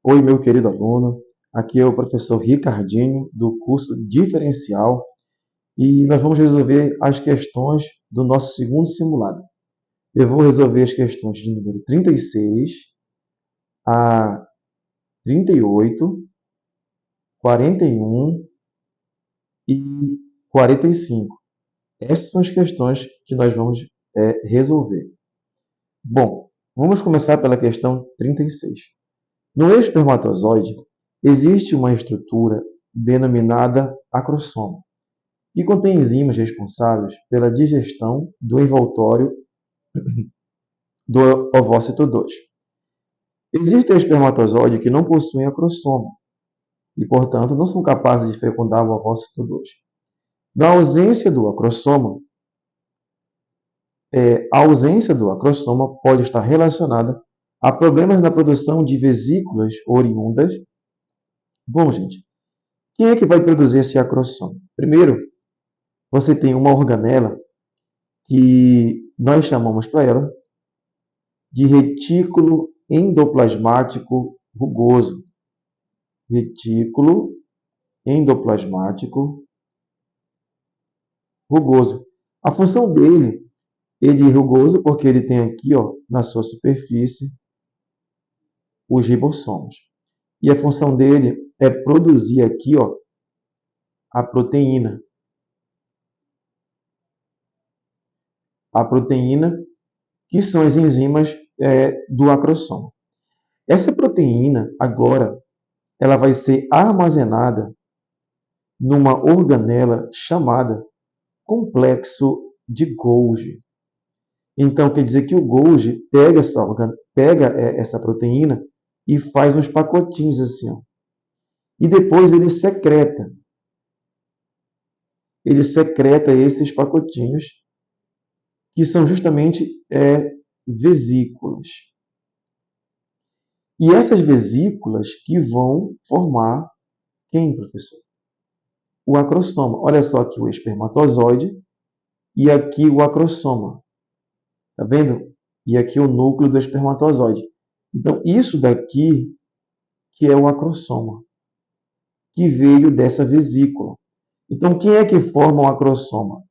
Oi, meu querido aluno. Aqui é o professor Ricardinho, do curso Diferencial, e nós vamos resolver as questões do nosso segundo simulado. Eu vou resolver as questões de número 36 a 38, 41 e 45. Essas são as questões que nós vamos resolver. Bom, vamos começar pela questão 36. No espermatozoide, existe uma estrutura denominada acrossoma, que contém enzimas responsáveis pela digestão do envoltório do ovócito 2. Existem espermatozoides que não possuem acrossoma e, portanto, não são capazes de fecundar o ovócito 2. Na ausência do acrossoma, a ausência do acrossoma pode estar relacionada a problemas na produção de vesículas oriundas. Bom, gente, quem é que vai produzir esse acrossoma? Primeiro, você tem uma organela que nós chamamos para ela de retículo endoplasmático rugoso. Retículo endoplasmático rugoso. A função dele, ele é rugoso porque ele tem aqui, na sua superfície, os ribossomos. E a função dele é produzir aqui, a proteína. A proteína, que são as enzimas do acrossoma. Essa proteína, agora, ela vai ser armazenada numa organela chamada complexo de Golgi. Então, quer dizer que o Golgi pega essa proteína e faz uns pacotinhos assim. E depois ele secreta. Ele secreta esses pacotinhos, que são justamente vesículas. E essas vesículas que vão formar quem, professor? O acrossoma. Olha só aqui o espermatozoide e aqui o acrossoma. Tá vendo? E aqui o núcleo do espermatozoide. Então, isso daqui que é o acrossoma, que veio dessa vesícula. Então, quem é que forma o acrossoma?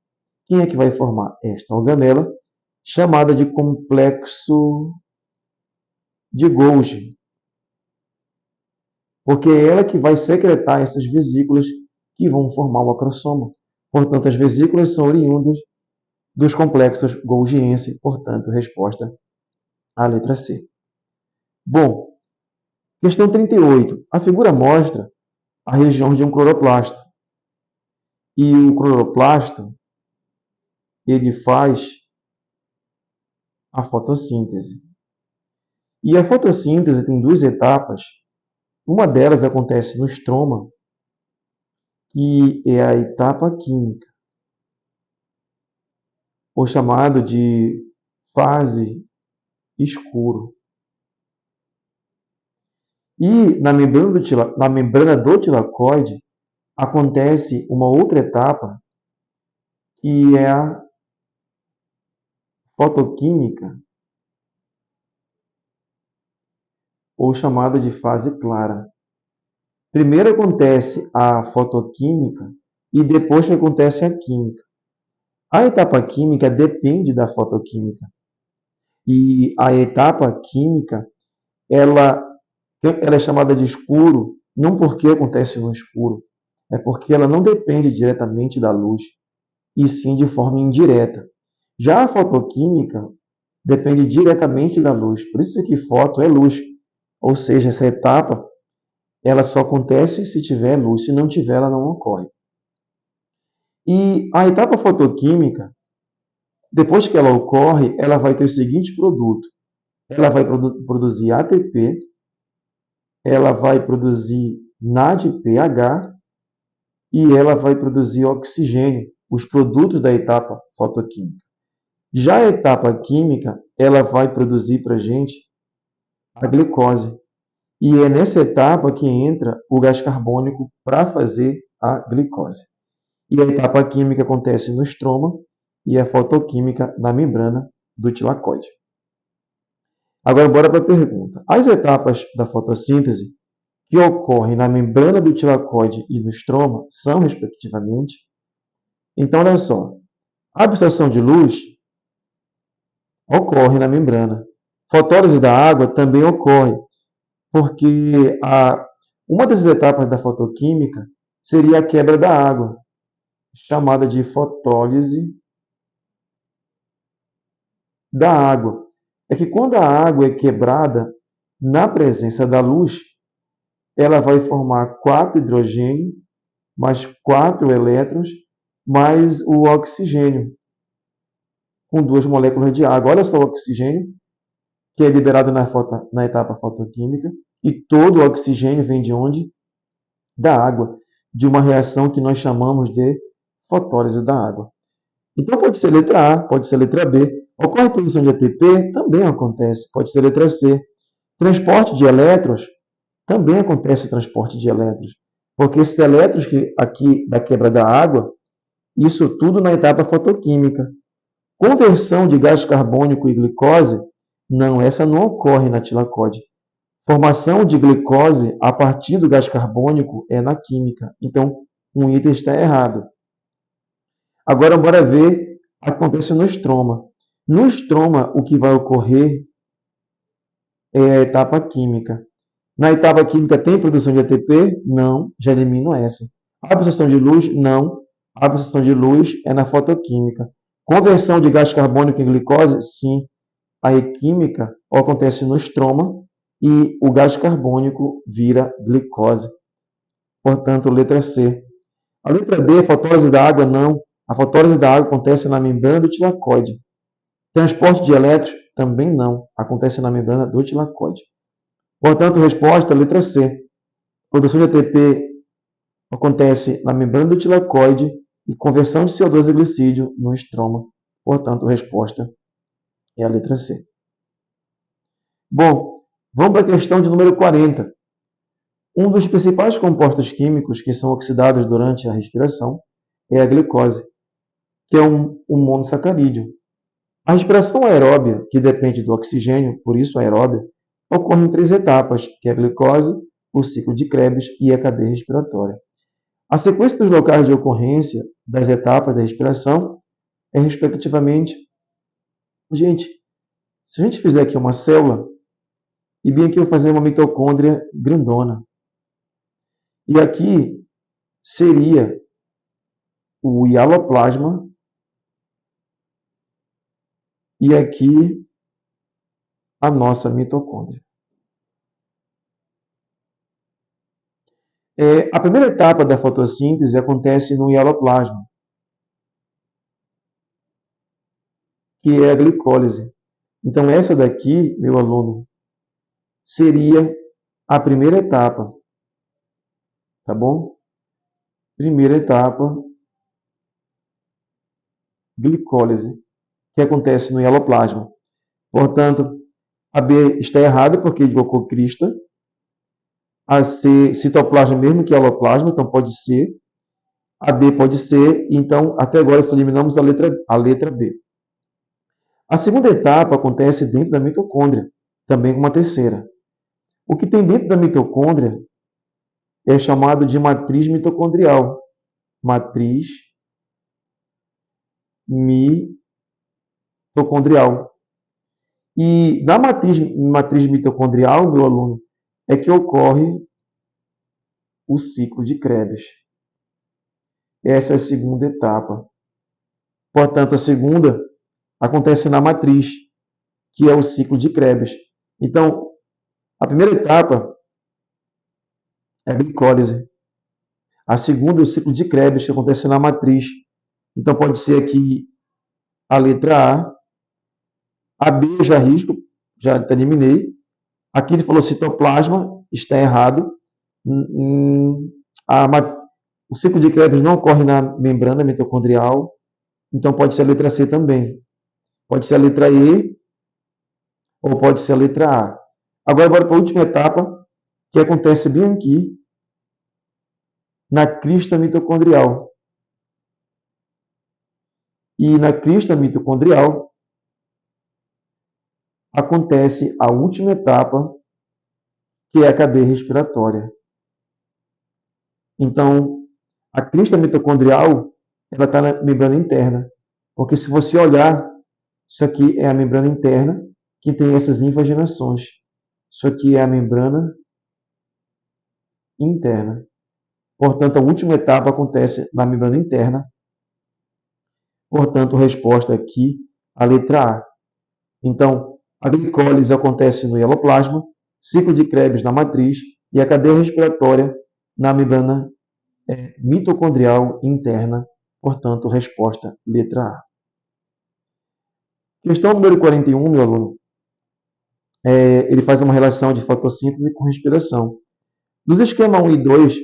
Quem é que vai formar esta organela, chamada de complexo de Golgi? Porque é ela que vai secretar essas vesículas que vão formar o acrossoma. Portanto, as vesículas são oriundas dos complexos golgiense, portanto, resposta à letra C. Bom, questão 38. A figura mostra a região de um cloroplasto. E o cloroplasto, ele faz a fotossíntese. E a fotossíntese tem duas etapas. Uma delas acontece no estroma, que é a etapa química, ou chamado de fase escuro. E na membrana do tilacoide acontece uma outra etapa, que é a fotoquímica, ou chamada de fase clara. Primeiro acontece a fotoquímica e depois que acontece a química. A etapa química depende da fotoquímica. E a etapa química, ela é chamada de escuro, não porque acontece no escuro, é porque ela não depende diretamente da luz, e sim de forma indireta. Já a fotoquímica depende diretamente da luz, por isso que foto é luz, ou seja, essa etapa ela só acontece se tiver luz, se não tiver ela não ocorre. E a etapa fotoquímica, depois que ela ocorre, ela vai ter o seguinte produto. Ela vai produzir ATP, ela vai produzir NADPH e ela vai produzir oxigênio, os produtos da etapa fotoquímica. Já a etapa química, ela vai produzir para a gente a glicose. E é nessa etapa que entra o gás carbônico para fazer a glicose. E a etapa química acontece no estroma e a fotoquímica na membrana do tilacoide. Agora, bora para a pergunta. As etapas da fotossíntese que ocorrem na membrana do tilacoide e no estroma são, respectivamente. Então, olha só, a absorção de luz ocorre na membrana. Fotólise da água também ocorre, porque uma das etapas da fotoquímica seria a quebra da água, chamada de fotólise da água. É que quando a água é quebrada na presença da luz, ela vai formar 4 hidrogênios, mais 4 elétrons, mais o oxigênio, com 2 moléculas de água. Olha só o oxigênio, que é liberado na etapa fotoquímica, e todo o oxigênio vem de onde? Da água, de uma reação que nós chamamos de fotólise da água. Então pode ser letra A, pode ser letra B. Ocorre a produção de ATP? Também acontece, pode ser letra C. Transporte de elétrons? Também acontece o transporte de elétrons, porque esses elétrons que aqui da quebra da água, isso tudo na etapa fotoquímica. Conversão de gás carbônico e glicose? Não, essa não ocorre na tilacoide. Formação de glicose a partir do gás carbônico é na química. Então, um item está errado. Agora, bora ver o que acontece no estroma. No estroma, o que vai ocorrer é a etapa química. Na etapa química tem produção de ATP? Não, já elimino essa. Absorção de luz? Não. A absorção de luz é na fotoquímica. Conversão de gás carbônico em glicose? Sim. A química acontece no estroma e o gás carbônico vira glicose. Portanto, letra C. A letra D, fotólise da água? Não. A fotólise da água acontece na membrana do tilacoide. Transporte de elétrons? Também não. Acontece na membrana do tilacoide. Portanto, resposta, letra C. Produção de ATP acontece na membrana do tilacoide e conversão de CO2 a glicídio no estroma. Portanto, a resposta é a letra C. Bom, vamos para a questão de número 40. Um dos principais compostos químicos que são oxidados durante a respiração é a glicose, que é um monossacarídeo. A respiração aeróbia, que depende do oxigênio, por isso aeróbia, ocorre em 3 etapas, que é a glicose, o ciclo de Krebs e a cadeia respiratória. A sequência dos locais de ocorrência das etapas da respiração é, respectivamente, gente, se a gente fizer aqui uma célula, e bem aqui eu vou fazer uma mitocôndria grandona. E aqui seria o hialoplasma, e aqui a nossa mitocôndria. A primeira etapa da fotossíntese acontece no hialoplasma, que é a glicólise. Então, essa daqui, meu aluno, seria a primeira etapa. Tá bom? Primeira etapa, glicólise, que acontece no hialoplasma. Portanto, a B está errada porque invocou crista. A C, citoplasma mesmo que hialoplasma, então pode ser. A B pode ser, então até agora só eliminamos a letra B. A segunda etapa acontece dentro da mitocôndria, também com uma terceira. O que tem dentro da mitocôndria é chamado de matriz mitocondrial. Matriz mitocondrial. E na matriz mitocondrial, meu aluno, é que ocorre o ciclo de Krebs. Essa é a segunda etapa. Portanto, a segunda acontece na matriz, que é o ciclo de Krebs. Então, a primeira etapa é a glicólise. A segunda é o ciclo de Krebs, que acontece na matriz. Então, pode ser aqui a letra A. A B eu já risco, já eliminei. Aqui ele falou citoplasma, está errado. O ciclo de Krebs não ocorre na membrana mitocondrial, então pode ser a letra C também. Pode ser a letra E ou pode ser a letra A. Agora, bora para a última etapa, que acontece bem aqui, na crista mitocondrial. E na crista mitocondrial acontece a última etapa, que é a cadeia respiratória. Então, a crista mitocondrial ela está na membrana interna. Porque se você olhar, isso aqui é a membrana interna que tem essas invaginações. Isso aqui é a membrana interna. Portanto, a última etapa acontece na membrana interna. Portanto, a resposta aqui, a letra A. Então, a glicólise acontece no hieloplasma, ciclo de Krebs na matriz e a cadeia respiratória na membrana mitocondrial interna. Portanto, resposta letra A. Questão número 41, meu aluno. Ele faz uma relação de fotossíntese com respiração. Nos esquemas 1 e 2,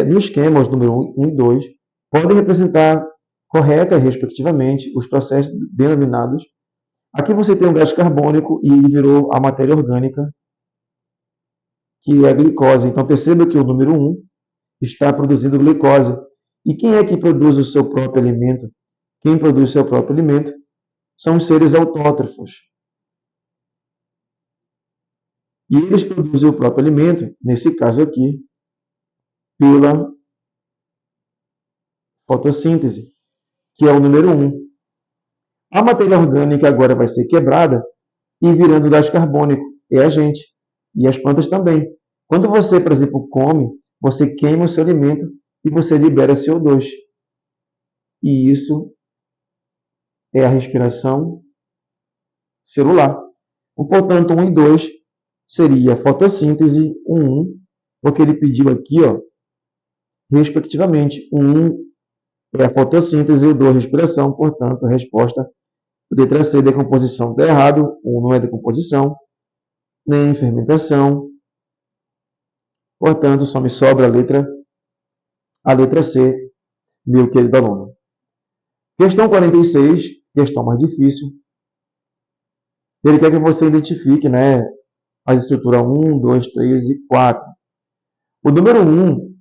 no esquema, os números 1 e 2, podem representar correta, respectivamente, os processos denominados. Aqui você tem um gás carbônico e ele virou a matéria orgânica, que é a glicose. Então, perceba que o número 1 está produzindo glicose. E quem é que produz o seu próprio alimento? Quem produz o seu próprio alimento são os seres autótrofos. E eles produzem o próprio alimento, nesse caso aqui, pela fotossíntese, que é o número 1. A matéria orgânica agora vai ser quebrada e virando gás carbônico. É a gente. E as plantas também. Quando você, por exemplo, come, você queima o seu alimento e você libera CO2. E isso é a respiração celular. Portanto, 1 e 2 seria fotossíntese, 1, porque ele pediu aqui, respectivamente, 1 é a fotossíntese e o 2 respiração. Portanto, a resposta letra C, decomposição. Está errado, 1 não é decomposição, nem fermentação. Portanto, só me sobra a letra C, meu querido aluno. Questão 46, questão mais difícil. Ele quer que você identifique, as estruturas 1, 2, 3 e 4. O número 1,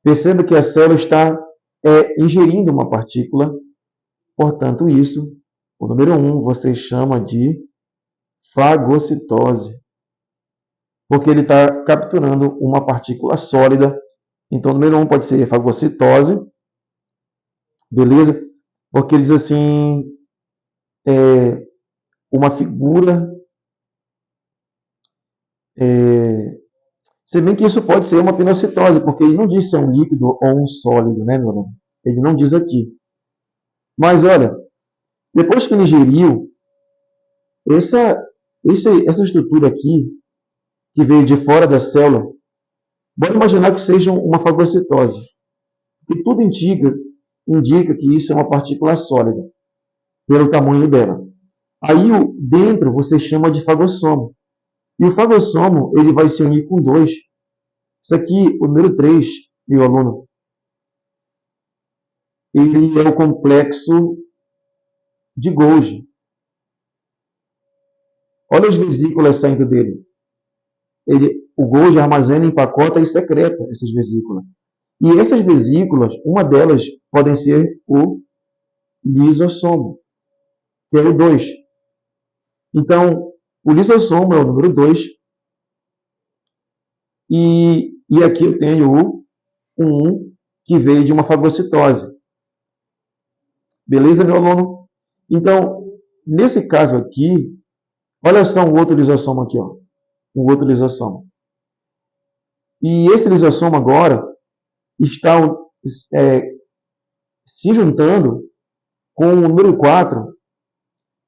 perceba que a célula está ingerindo uma partícula. Portanto, isso, o número 1, você chama de fagocitose. Porque ele está capturando uma partícula sólida. Então, o número 1 pode ser fagocitose. Beleza? Porque ele diz assim, uma figura. Se bem que isso pode ser uma pinocitose, porque ele não diz se é um líquido ou um sólido, né, meu irmão? Ele não diz aqui. Mas, olha, depois que ele ingeriu, essa estrutura aqui, que veio de fora da célula, bora imaginar que seja uma fagocitose. E tudo indica que isso é uma partícula sólida, pelo tamanho dela. Aí, dentro, você chama de fagossomo. E o fagossomo, ele vai se unir com 2. Isso aqui, o número 3, meu aluno, ele é o complexo de Golgi. Olha as vesículas saindo dele. O Golgi armazena, empacota e secreta essas vesículas. E essas vesículas, uma delas podem ser o lisossomo, que é o 2. Então, o lisossomo é o número 2. E aqui eu tenho o 1, que veio de uma fagocitose. Beleza, meu aluno? Então, nesse caso aqui, olha só um outro lisossomo aqui, um outro lisossomo. E esse lisossomo agora está se juntando com o número 4,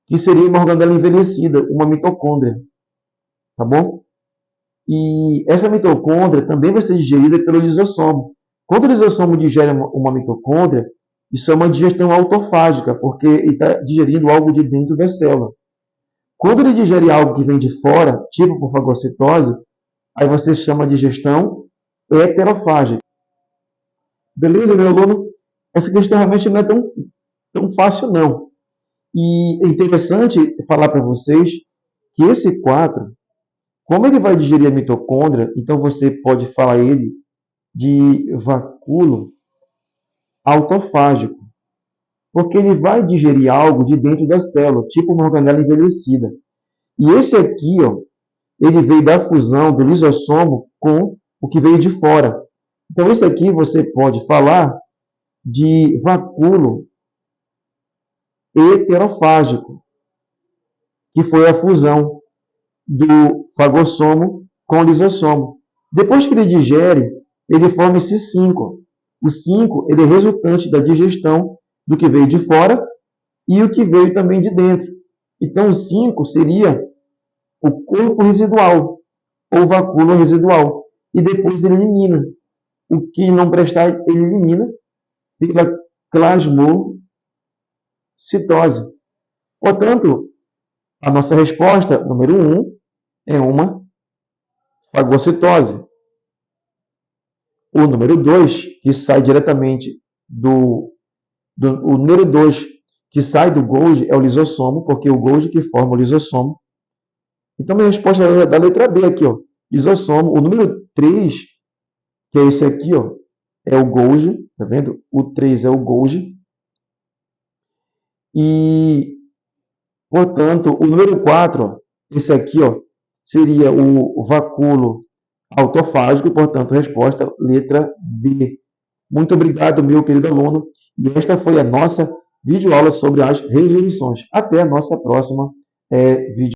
que seria uma organela envelhecida, uma mitocôndria. Tá bom? E essa mitocôndria também vai ser digerida pelo lisossomo. Quando o lisossomo digere uma mitocôndria, isso é uma digestão autofágica, porque ele está digerindo algo de dentro da célula. Quando ele digere algo que vem de fora, tipo por fagocitose, aí você chama de digestão heterofágica. Beleza, meu aluno? Essa questão realmente não é tão fácil, não. E é interessante falar para vocês que esse 4, como ele vai digerir a mitocôndria, então você pode falar ele de vacúolo autofágico, porque ele vai digerir algo de dentro da célula, tipo uma organela envelhecida. E esse aqui, ele veio da fusão do lisossomo com o que veio de fora. Então, isso aqui você pode falar de vacúolo heterofágico, que foi a fusão do fagossomo com o lisossomo. Depois que ele digere, ele forma esse 5. O 5 ele é resultante da digestão do que veio de fora e o que veio também de dentro. Então, o 5 seria o corpo residual, ou vacúolo residual. E depois ele elimina. O que não prestar, ele elimina pela plasmocitose. Portanto, a nossa resposta, número 1, é uma fagocitose. O número 2, que sai diretamente o número 2, que sai do Golgi, é o lisossomo, porque é o Golgi que forma o lisossomo. Então, minha resposta é da letra B aqui, ó, lisossomo. O número 3, que é esse aqui, ó, é o Golgi, tá vendo? O 3 é o Golgi. E, portanto, o número 4, ó, esse aqui, ó, seria o vacúolo autofágico, portanto, resposta letra B. Muito obrigado, meu querido aluno. E esta foi a nossa videoaula sobre as resoluções. Até a nossa próxima vídeo.